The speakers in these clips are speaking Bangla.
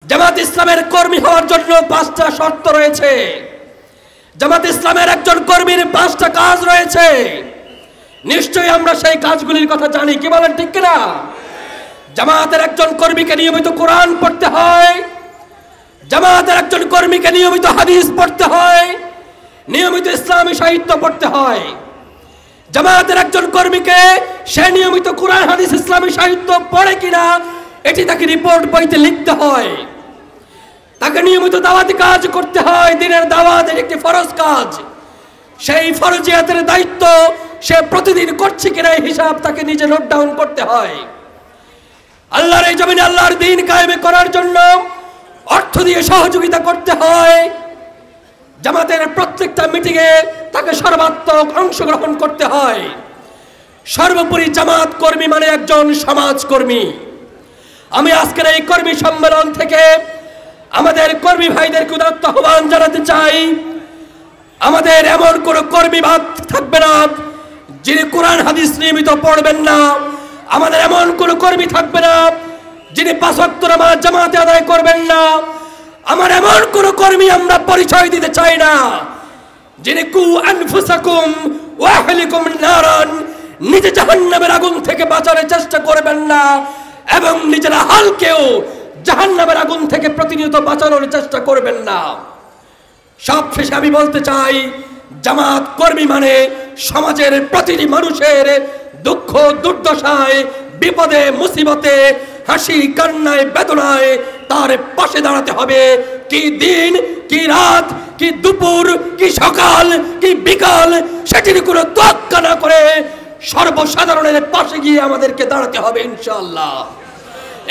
জামাত ইসলামের কর্মী হওয়ার জন্য 5টা শর্ত রয়েছে। জামাত ইসলামের একজন কর্মীর 5টা কাজ রয়েছে। নিশ্চয়ই আমরা সেই কাজগুলির কথা জানি, কি বলেন ঠিক কিনা? জামাতের একজন কর্মীকে নিয়মিত কোরআন পড়তে হয়, জামাতের একজন কর্মীকে নিয়মিত হাদিস পড়তে হয়, নিয়মিত ইসলামী সাহিত্য পড়তে হয়। জামাতের একজন কর্মীকে সে নিয়মিত কোরআন হাদিস ইসলামী সাহিত্য পড়ে কিনা এটি তাকে রিপোর্ট বইতে লিখতে হয়। তাকে নিয়মিত দাওয়াতি কাজ করতে হয়, দিনের দাওয়াতের একটি ফরজ কাজ। সেই ফরজিয়াতের দায়িত্ব সে প্রতিদিন করছে কিনা এই হিসাব তাকে নিজে নোট ডাউন করতে হয়। আল্লাহর এই জমিনে আল্লাহর দ্বীন কায়েম করার জন্য অর্থ দিয়ে সহযোগিতা করতে হয়। জামাতের প্রত্যেকটা মিটিংয়ে তাকে সর্বাত্মক অংশগ্রহণ করতে হয়। সর্বোপরি জামাত কর্মী মানে একজন সমাজকর্মী। আমি আজকের এই কর্মী সম্মেলন থেকে আমাদের কর্মী ভাইদেরকে উদাত্ত আহ্বান জানাতে চাই, আমাদের এমন কোনো কর্মী বাদ থাকবে না যিনি কোরআন হাদিস নিয়মিত পড়বেন না। আমাদের এমন কোনো কর্মী থাকবে না যিনি 5 ওয়াক্ত নামাজ জামাতে আদায় করবেন না। আমার এমন কোনো কর্মী আমরা পরিচয় দিতে চাই না যিনি কু আনফুসাকুম ওয়া আহলিকুম নারান, নিজে জাহান্নামের আগুন থেকে বাঁচানোর চেষ্টা করবেন না এবং নিজের আহলকেও জাহান্নামের আগুন থেকে প্রতিনিয়ত বাঁচানোর চেষ্টা করবেন না। সবশেষে আমি বলতে চাই, জামাত কর্মী মানে সমাজের প্রতিটি মানুষের দুঃখ দুর্দশায়, বিপদে মুসিবতে, হাসি কান্নায় বেদনায় তার পাশে দাঁড়াতে হবে। কি দিন, কি রাত, কি দুপুর, কি সকাল, কি বিকাল, সেটির কোনো তোয়াক্কা না করে সর্বসাধারণের পাশে গিয়ে আমাদেরকে দাঁড়াতে হবে ইনশাআল্লাহ।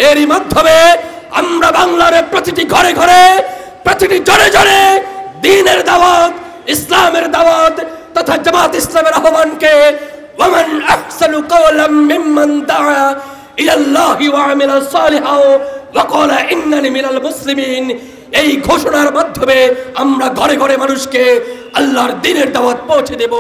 এরই মাধ্যমে আমরা বাংলার প্রতিটি ঘরে ঘরে, প্রতিটি জনে জনে দ্বীনের দাওয়াত, ইসলামের দাওয়াত তথা জামাত ইসলামের আহ্বানকে ওয়ামান আহসানু কাওলাম মিম্মান দাআ ইলাল্লাহি ওয়া আমিলা সালিহাও ওয়া ক্বালা ইন্নানি মিনাল মুসলিমিন, এই ঘোষণার মাধ্যমে আমরা ঘরে ঘরে মানুষকে আল্লাহর দ্বীনের দাওয়াত পৌঁছে দেব।